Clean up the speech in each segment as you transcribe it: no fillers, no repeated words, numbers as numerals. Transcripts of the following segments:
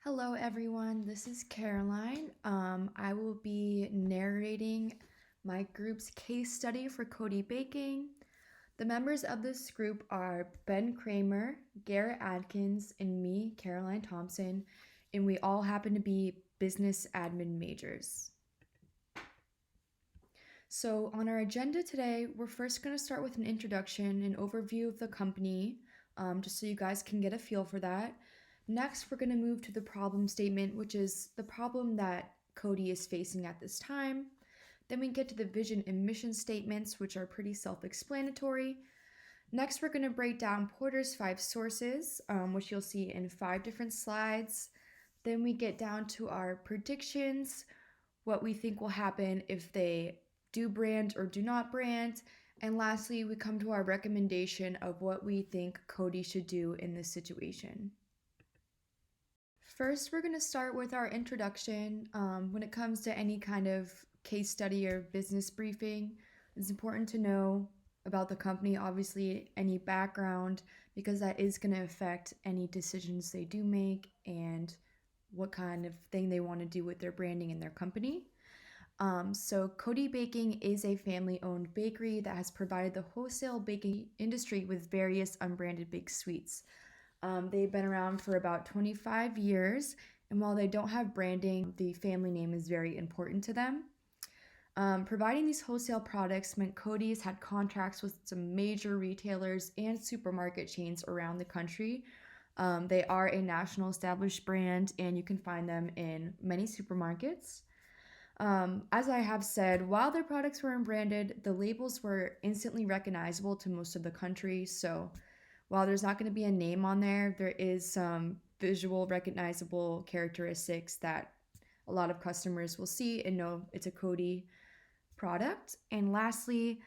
Hello, everyone. This is Caroline. I will be narrating my group's case study for Cote baking. The members of this group are Ben Kramer, Garrett Adkins, and me, Caroline Thompson, and we all happen to be business admin majors. So, on our agenda today, we're first going to start with an introduction and overview of the company, just so you guys can get a feel for that. Next, we're going to move to the problem statement, which is the problem that Cote is facing at this time. Then we get to the vision and mission statements, which are pretty self-explanatory. Next, we're going to break down Porter's 5 sources, which you'll see in 5 different slides. Then we get down to our predictions, what we think will happen if they do brand or do not brand. And lastly, we come to our recommendation of what we think Cote should do in this situation. First, we're going to start with our introduction. When it comes to any kind of case study or business briefing, it's important to know about the company, obviously, any background, because that is going to affect any decisions they do make and what kind of thing they want to do with their branding and their company. So Cote Baking is a family-owned bakery that has provided the wholesale baking industry with various unbranded baked sweets. They've been around for about 25 years, and while they don't have branding, the family name is very important to them. Providing these wholesale products meant Cote's had contracts with some major retailers and supermarket chains around the country. They are a national established brand, and you can find them in many supermarkets. As I have said, while their products were unbranded, the labels were instantly recognizable to most of the country. So while there's not going to be a name on there, there is some visual recognizable characteristics that a lot of customers will see and know it's a Cote product. And lastly,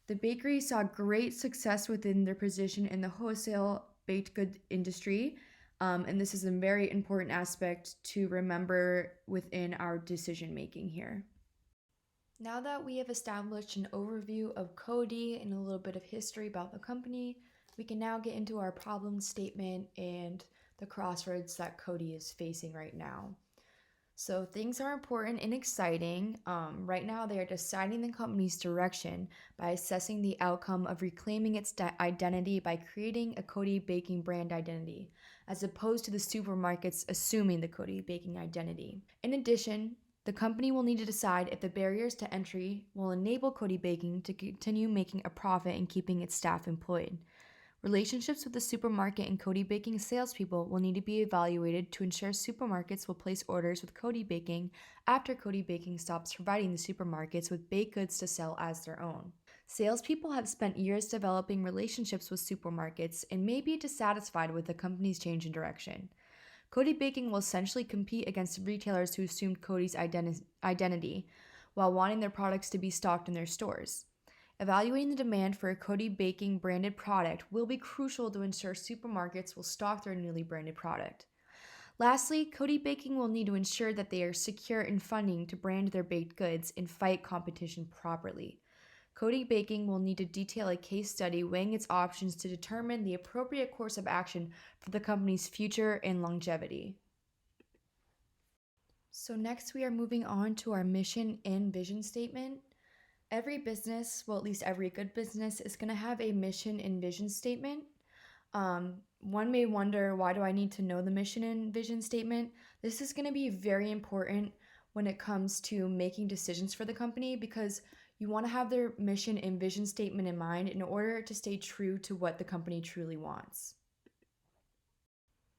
the bakery saw great success within their position in the wholesale baked good industry. And this is a very important aspect to remember within our decision making here. Now that we have established an overview of Cote and a little bit of history about the company, we can now get into our problem statement and the crossroads that Cote is facing right now. So things are important and exciting. Right now, they are deciding the company's direction by assessing the outcome of reclaiming its identity by creating a Cote Baking brand identity, as opposed to the supermarkets assuming the Cote Baking identity. In addition, the company will need to decide if the barriers to entry will enable Cote Baking to continue making a profit and keeping its staff employed. Relationships with the supermarket and Cote Baking salespeople will need to be evaluated to ensure supermarkets will place orders with Cote Baking after Cote Baking stops providing the supermarkets with baked goods to sell as their own. Salespeople have spent years developing relationships with supermarkets and may be dissatisfied with the company's change in direction. Cote Baking will essentially compete against retailers who assumed Cote's identity while wanting their products to be stocked in their stores. Evaluating the demand for a Cote Baking branded product will be crucial to ensure supermarkets will stock their newly branded product. Lastly, Cote Baking will need to ensure that they are secure in funding to brand their baked goods and fight competition properly. Cote Baking will need to detail a case study weighing its options to determine the appropriate course of action for the company's future and longevity. So next we are moving on to our mission and vision statement. Every business, well, at least every good business, is going to have a mission and vision statement. One may wonder, why do I need to know the mission and vision statement? This is going to be very important when it comes to making decisions for the company, because you want to have their mission and vision statement in mind in order to stay true to what the company truly wants.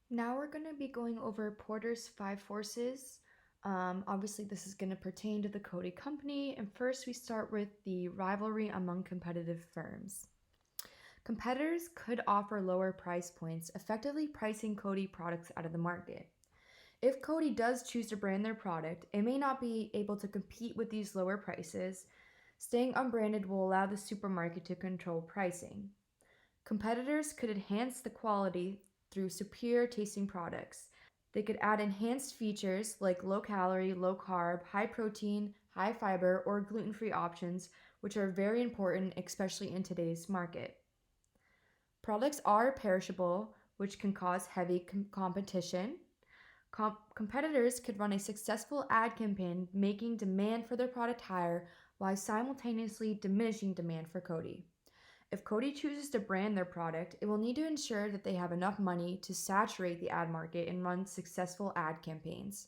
Now we're going to be going over Porter's 5 forces. Obviously, this is going to pertain to the Cote company, and first we start with the rivalry among competitive firms. Competitors could offer lower price points, effectively pricing Cote products out of the market. If Cote does choose to brand their product, it may not be able to compete with these lower prices. Staying unbranded will allow the supermarket to control pricing. Competitors could enhance the quality through superior tasting products. They could add enhanced features like low calorie, low carb, high protein, high fiber, or gluten-free options, which are very important, especially in today's market. Products are perishable, which can cause heavy competition. Competitors could run a successful ad campaign making demand for their product higher while simultaneously diminishing demand for Cote. If Cote chooses to brand their product, it will need to ensure that they have enough money to saturate the ad market and run successful ad campaigns.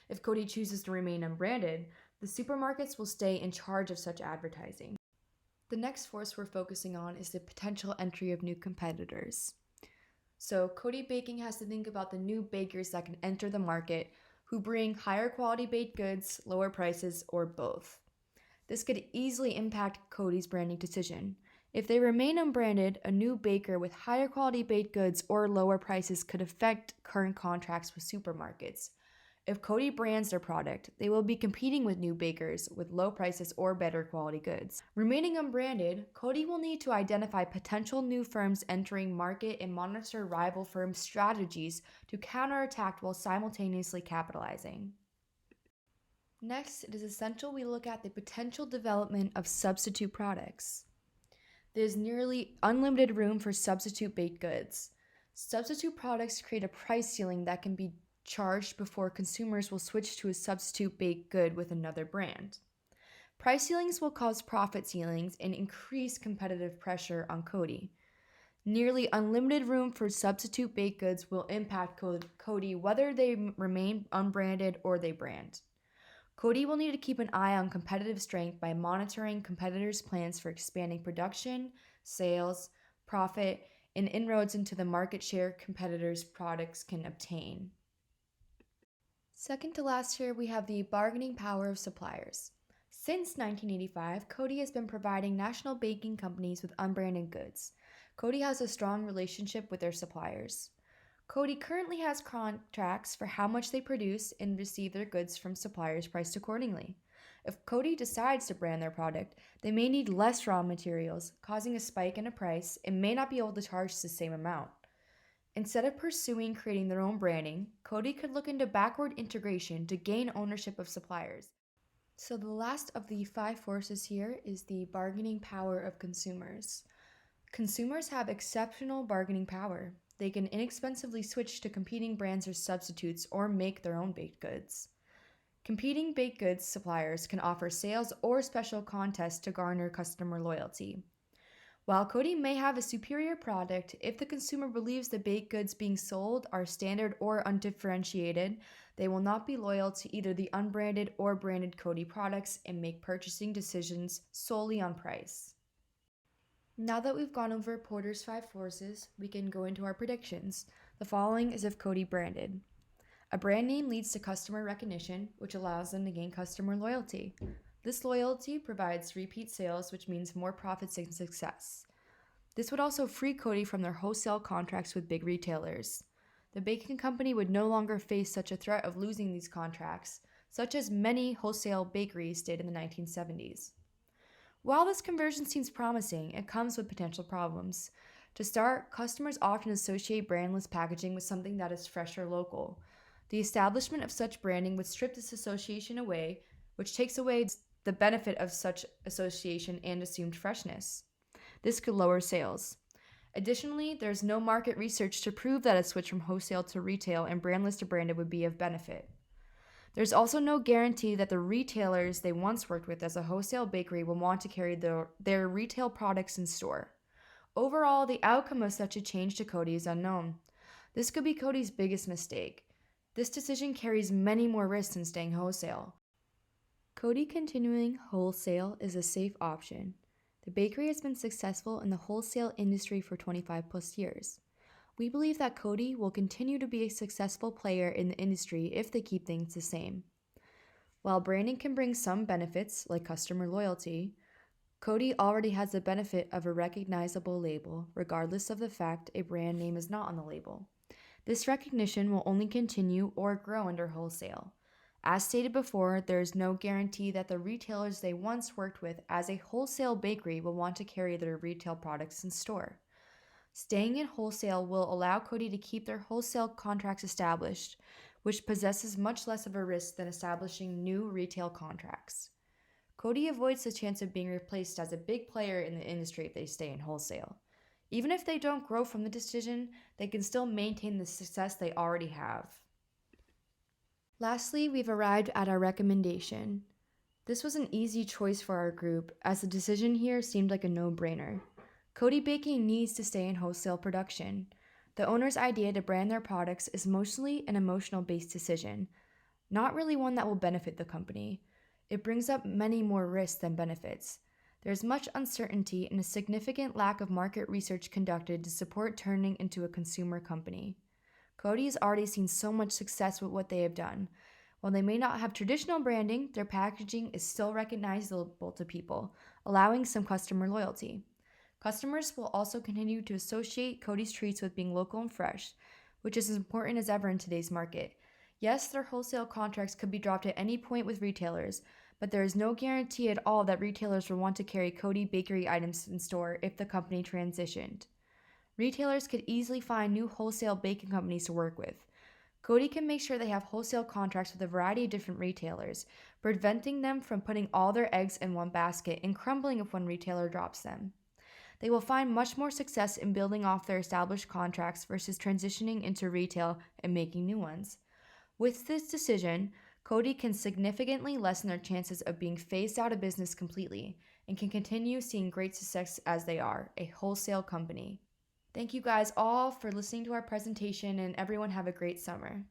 If Cote chooses to remain unbranded, the supermarkets will stay in charge of such advertising. The next force we're focusing on is the potential entry of new competitors. So, Cote Baking has to think about the new bakers that can enter the market who bring higher quality baked goods, lower prices, or both. This could easily impact Cote's branding decision. If they remain unbranded, a new baker with higher quality baked goods or lower prices could affect current contracts with supermarkets. If Cote brands their product, they will be competing with new bakers with low prices or better quality goods. Remaining unbranded, Cote will need to identify potential new firms entering market and monitor rival firms' strategies to counterattack while simultaneously capitalizing. Next, it is essential we look at the potential development of substitute products. There's nearly unlimited room for substitute baked goods. Substitute products create a price ceiling that can be charged before consumers will switch to a substitute baked good with another brand. Price ceilings will cause profit ceilings and increase competitive pressure on Cote. Nearly unlimited room for substitute baked goods will impact Cote whether they remain unbranded or they brand. Cote will need to keep an eye on competitive strength by monitoring competitors' plans for expanding production, sales, profit, and inroads into the market share competitors' products can obtain. Second to last here, we have the bargaining power of suppliers. Since 1985, Cote has been providing national baking companies with unbranded goods. Cote has a strong relationship with their suppliers. Cote currently has contracts for how much they produce and receive their goods from suppliers priced accordingly. If Cote decides to brand their product, they may need less raw materials, causing a spike in a price and may not be able to charge the same amount. Instead of pursuing creating their own branding, Cote could look into backward integration to gain ownership of suppliers. So the last of the 5 forces here is the bargaining power of consumers. Consumers have exceptional bargaining power. They can inexpensively switch to competing brands or substitutes or make their own baked goods. Competing baked goods suppliers can offer sales or special contests to garner customer loyalty. While Cote may have a superior product, if the consumer believes the baked goods being sold are standard or undifferentiated, they will not be loyal to either the unbranded or branded Cote products and make purchasing decisions solely on price. Now that we've gone over Porter's 5 forces, we can go into our predictions. The following is if Cote branded. A brand name leads to customer recognition, which allows them to gain customer loyalty. This loyalty provides repeat sales, which means more profits and success. This would also free Cote from their wholesale contracts with big retailers. The baking company would no longer face such a threat of losing these contracts, such as many wholesale bakeries did in the 1970s. While this conversion seems promising, it comes with potential problems. To start, customers often associate brandless packaging with something that is fresh or local. The establishment of such branding would strip this association away, which takes away the benefit of such association and assumed freshness. This could lower sales. Additionally, there is no market research to prove that a switch from wholesale to retail and brandless to branded would be of benefit. There's also no guarantee that the retailers they once worked with as a wholesale bakery will want to carry their retail products in store. Overall, the outcome of such a change to Cote is unknown. This could be Cote's biggest mistake. This decision carries many more risks than staying wholesale. Cote continuing wholesale is a safe option. The bakery has been successful in the wholesale industry for 25 plus years. We believe that Cote will continue to be a successful player in the industry if they keep things the same. While branding can bring some benefits, like customer loyalty, Cote already has the benefit of a recognizable label, regardless of the fact a brand name is not on the label. This recognition will only continue or grow under wholesale. As stated before, there is no guarantee that the retailers they once worked with as a wholesale bakery will want to carry their retail products in store. Staying in wholesale will allow Cote to keep their wholesale contracts established, which possesses much less of a risk than establishing new retail contracts. Cote avoids the chance of being replaced as a big player in the industry if they stay in wholesale. Even if they don't grow from the decision, they can still maintain the success they already have. Lastly, we've arrived at our recommendation. This was an easy choice for our group, as the decision here seemed like a no brainer. Cote Baking needs to stay in wholesale production. The owner's idea to brand their products is mostly an emotional based decision, not really one that will benefit the company. It brings up many more risks than benefits. There is much uncertainty and a significant lack of market research conducted to support turning into a consumer company. Cote has already seen so much success with what they have done. While they may not have traditional branding, their packaging is still recognizable to people, allowing some customer loyalty. Customers will also continue to associate Cody's treats with being local and fresh, which is as important as ever in today's market. Yes, their wholesale contracts could be dropped at any point with retailers, but there is no guarantee at all that retailers will want to carry Cody bakery items in store if the company transitioned. Retailers could easily find new wholesale baking companies to work with. Cody can make sure they have wholesale contracts with a variety of different retailers, preventing them from putting all their eggs in one basket and crumbling if one retailer drops them. They will find much more success in building off their established contracts versus transitioning into retail and making new ones. With this decision, Cody can significantly lessen their chances of being phased out of business completely and can continue seeing great success as they are, a wholesale company. Thank you guys all for listening to our presentation, and everyone have a great summer.